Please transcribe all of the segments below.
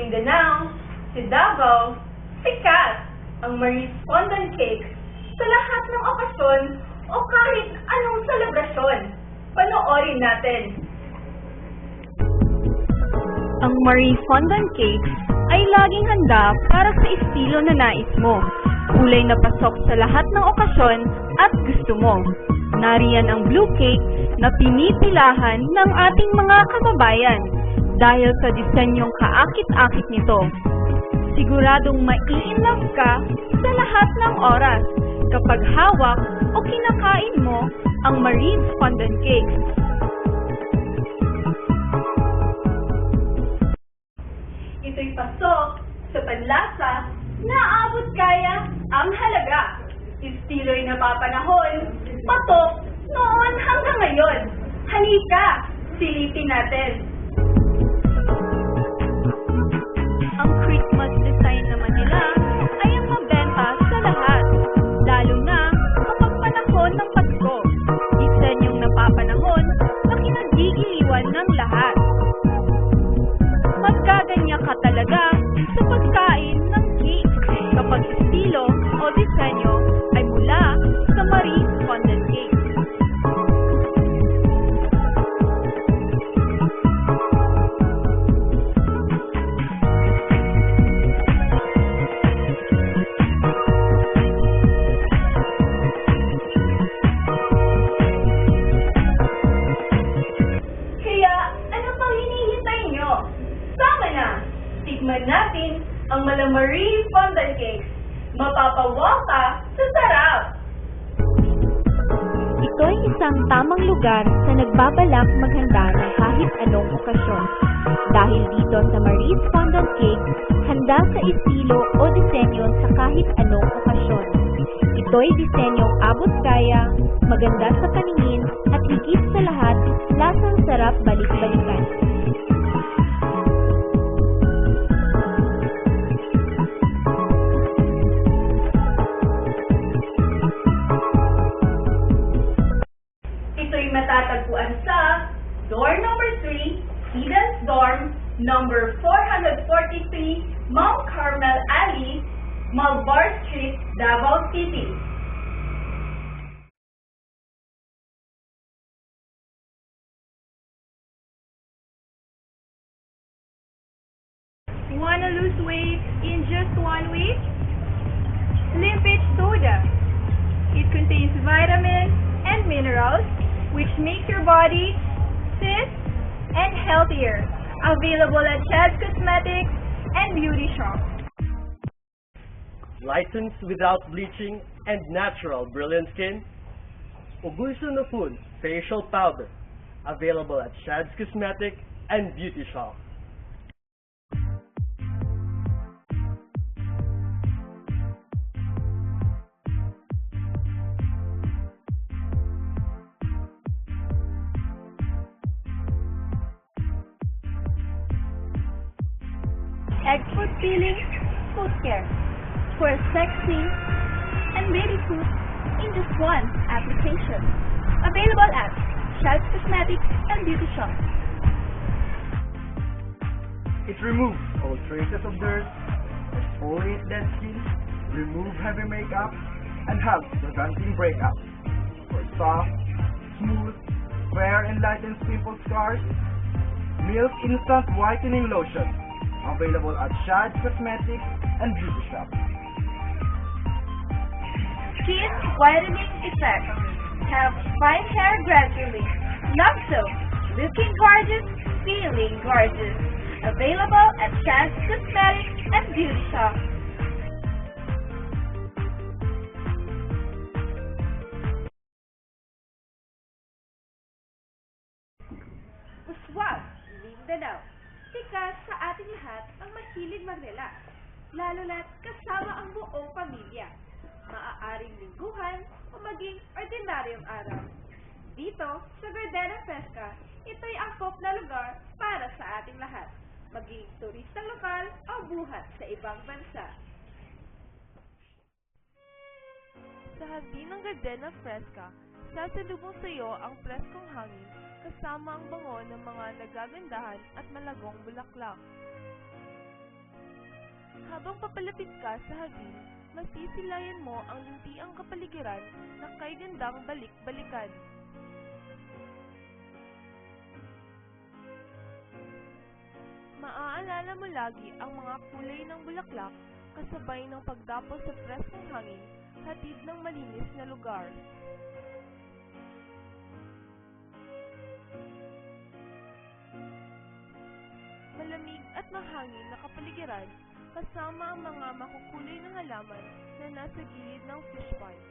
Mindanao, si Davao, sikat ang Marie's Fondant Cakes sa lahat ng okasyon o kahit anong selebrasyon. Panoorin natin. Ang Marie Fondant Cakes ay laging handa para sa estilo na nais mo. Kulay na pasok sa lahat ng okasyon at gusto mo. Nariyan ang blue cake na pinipilahan ng ating mga kababayan dahil sa disenyong kaakit-akit nito. Siguradong mai-inlove ka sa lahat ng oras kapag hawak o kinakain mo ang Marie's Fondant Cakes. Ito'y pasok sa panlasa na abot kaya ang halaga. Estilo'y napapanahon, patok noon hanggang ngayon. Halika, silipin natin. Ang Christmas design naman nila ay ang mabenta sa lahat, lalo na kapag panahon ng Pasko. Disenyong napapanahon na kinagigiliwan ng lahat. Magkaganya ka talaga sa pagkain ng cake kapag estilo o disenyo ay mula sa Marie's Fondant Cake. Kaya, ano pang hinihintay nyo? Sama na! Tikman natin ang Marie Fondant Cakes. Mapapawaw ka sa sarap! Ito ay isang tamang lugar sa nagbabalak maghanda ng kahit anong okasyon. Dahil dito sa Marie's Fondant Cake, handa sa estilo o disenyo sa kahit anong okasyon. Ito ay disenyong abot kaya, maganda sa paningin, at higit sa lahat, lasang sarap balik-balikan. Ito'y matatagpuan sa Door number 3, Eden's Dorm, number 443, Mount Carmel Alley, Malvar Street, Davao City. Wanna lose weight in just 1 week? Slim Fit Soda. It contains vitamins and minerals which make your body fit and healthier. Available at Chad's Cosmetics and Beauty Shop. Licensed without bleaching and natural brilliant skin. Ubuso no Food Facial Powder. Available at Chad's Cosmetics and Beauty Shop. Egg food peeling, food care for sexy and baby food in just one application. Available at Chad's Cosmetics and Beauty Shop. It removes all traces of dirt, exfoliates dead skin, removes heavy makeup, and helps preventing breakouts. For soft, smooth, fair and lightened pimple scars, Milk Instant Whitening Lotion. Available at Chad's Cosmetics and Beauty Shop. Skin whitening effect. Helps fine hair gradually. Not so. Looking gorgeous, feeling gorgeous. Available at Chad's Cosmetics and Beauty Shop. Uswag, Mindanao. Sikat sa ating lahat ang mahilig mag-relax, lalo na't kasama ang buong pamilya. Maaaring lingguhan o maging ordinaryong araw. Dito, sa Gardena Fresca, ito'y angkop na lugar para sa ating lahat, maging turistang lokal o buhat sa ibang bansa. Sa hardin ng Gardena Fresca, sasalubong sa iyo ang preskong hangin kasama ang bango ng mga nagagandahan at malagong bulaklak. Habang papalapit ka sa hardin, masisilayan mo ang luntiang kapaligiran na kay gandang balik-balikan. Maaalala mo lagi ang mga kulay ng bulaklak kasabay ng pagdapos sa preskong hangin, hatid ng malinis na lugar. Malamig at mahangin na kapaligiran kasama ang mga makukulay na halaman na nasa gilid ng fish pond.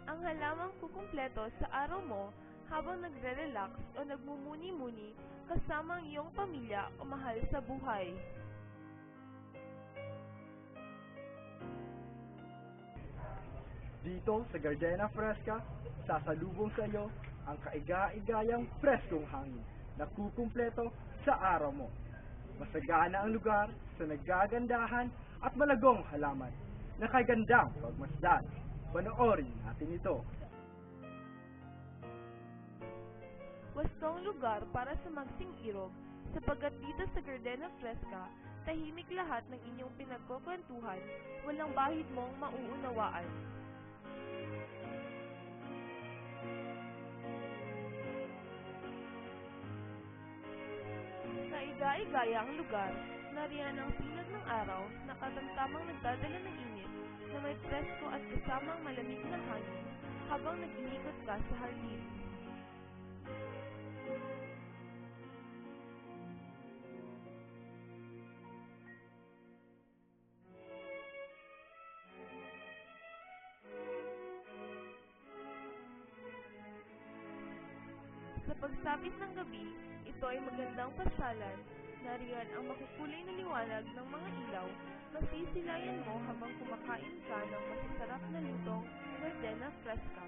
Ang halamang kukumpleto sa araw mo habang nagre-relax o nagmumuni-muni kasama ang iyong pamilya o mahal sa buhay. Dito sa Gardena Fresca, sasalubong sa iyo ang kaiga-igayang preskong hangin na kukumpleto sa araw mo. Masagana ang lugar sa nagagandahan at malagong halaman na kay gandang pagmasdan. Panoorin natin ito. Wastong lugar para sa magsing-irog sapagkat dito sa Gardena Fresca, tahimik lahat ng inyong pinagkukwentuhan, walang bahid mong mauunawaan. Kaiga-igaya ang lugar, nariyan ang sinag ng araw na katamtamang nagdadala ng init na may presko at kasamang malamig na hangin habang nag-iikot ka sa hardin. Sa pagsapit ng gabi, ito ay magandang pasyalan. Nariyan ang makukulay na liwanag ng mga ilaw, masisilayan mo habang kumakain ka ng masasarap na lutong Gardena Fresca.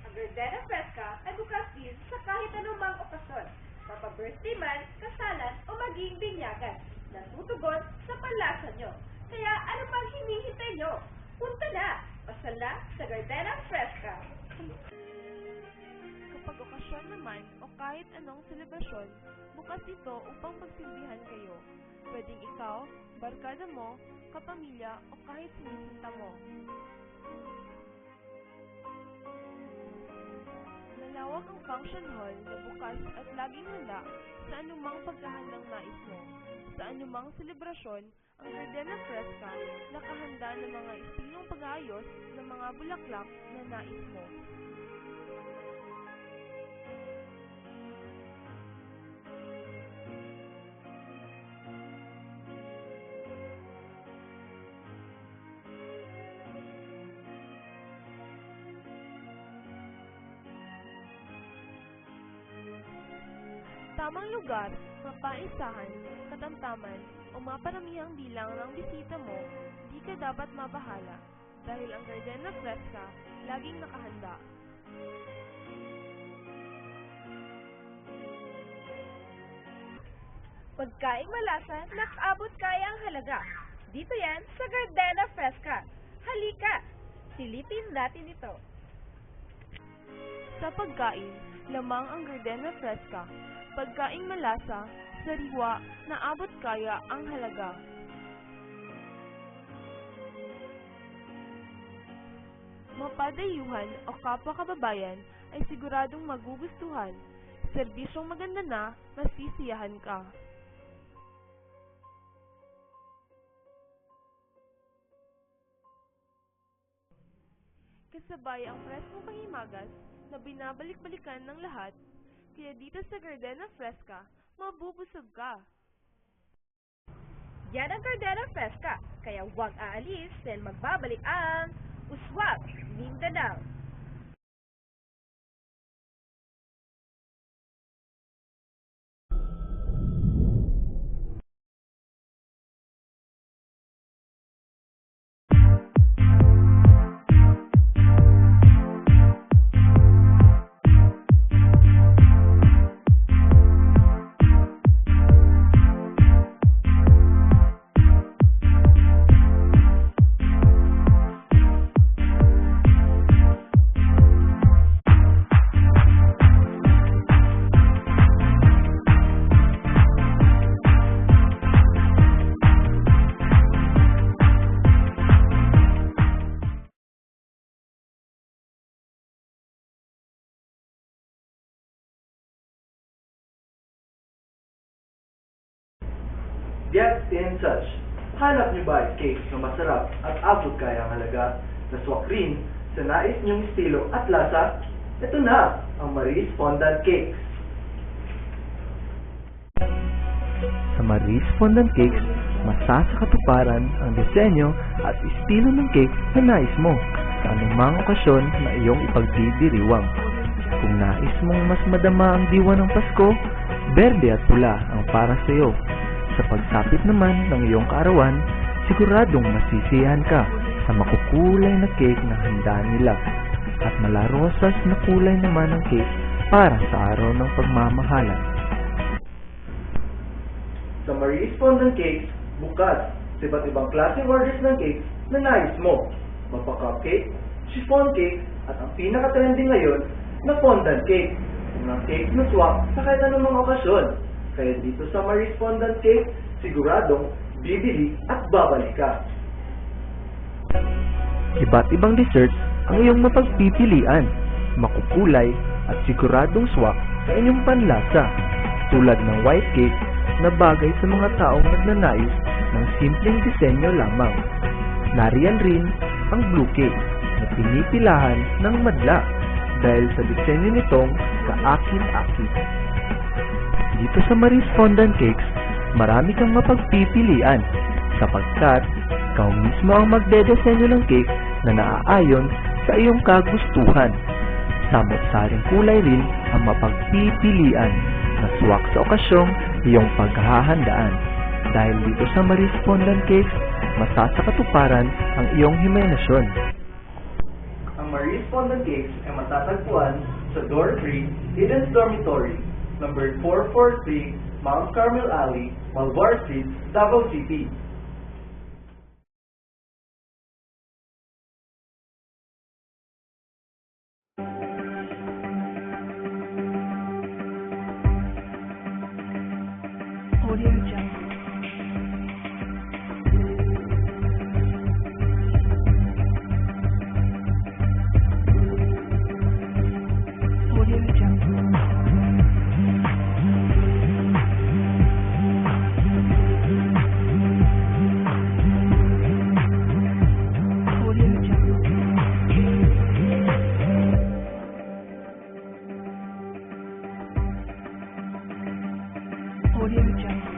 Ang Gardena Fresca ay bukas din sa kahit anumang okasyon, mapa-birthday man, kasalan o maging binyagan. Natutugon sa panlasa nyo. Kaya ano pang hinihintay nyo? Punta na! Pasal na sa Gardena Fresca! Kapag okasyon naman o kahit anong selebrasyon, bukas ito upang pagsilbihan kayo. Pwedeng ikaw, barkada mo, kapamilya o kahit sinisinta mo. Malawak ang function hall na bukas at laging handa sa anumang pagkahandang nais mo. Sa anumang selebrasyon, ang Gardena Fresca nakahanda ng mga estilong pag-aayos ng mga bulaklak na nais mo. Tamang lugar, mapaisahan, katamtaman, o maparamihang bilang ng bisita mo, di ka dapat mabahala dahil ang Gardena Fresca laging nakahanda. Pagkaing malasa, nakaabot kaya ang halaga. Dito yan sa Gardena Fresca. Halika! Silipin natin ito. Sa pagkain, lamang ang Gardena Fresca. Pagkaing malasa, sariwa, naabot kaya ang halaga. Mapadayuhan o kapwa-kababayan ay siguradong magugustuhan. Serbisyong maganda na, masisiyahan ka. Kasabay ang preskong pahimagas na binabalik-balikan ng lahat, kaya dito sa Gardena Fresca, mabubusog ka. Yan ang Gardena Fresca, kaya huwag aalis dahil magbabalik ang Uswag Mindanao. Get in touch! Hanap niyo ba cake na masarap at abot kayang halaga na swak rin sa nais niyong estilo at lasa? Ito na ang Maris Fondant Cakes! Sa Maris Fondant Cakes, masasakatuparan ang disenyo at estilo ng cake na nais mo sa anumang okasyon na iyong ipagdidiriwang. Kung nais mong mas madama ang diwa ng Pasko, berde at pula ang para sa iyo. Sa pagsapit naman ng iyong kaarawan, siguradong masisiyahan ka sa makukulay na cake na handa nila at malarosas na kulay naman ng cake para sa araw ng pagmamahalan. Sa Maris Fondant Cakes, bukas sa iba't ibang klaseng orders ng cakes na nais mo. Mapa-cupcake, chiffon cake, at ang pinaka-trending ngayon na fondant cake. Mga cake na swak sa kahit anumang okasyon. Kaya dito sa Maris Fondant Cake, siguradong bibili at babalik ka. Iba't ibang desserts ang iyong mapagpipilian, makukulay at siguradong swak sa inyong panlasa, tulad ng white cake na bagay sa mga taong nagnanais ng simpleng disenyo lamang. Nariyan rin ang blue cake na pinipilahan ng madla dahil sa disenyo nitong kaakit-akit. Dito sa Maris Fondant Cakes, marami kang mapagpipilian sapagkat ikaw mismo ang magdedesenyo ng cake na naaayon sa iyong kagustuhan. Samot-saring kulay rin ang mapagpipilian na swak sa okasyong iyong paghahandaan. Dahil dito sa Maris Fondant Cakes, masasakatuparan ang iyong himaynasyon. Ang Maris Fondant Cakes ay matatagpuan sa Door 3, Eden's Dormitory, number 443, Mount Carmel Alley, Malvar Street, Davao City. Audio Jungle.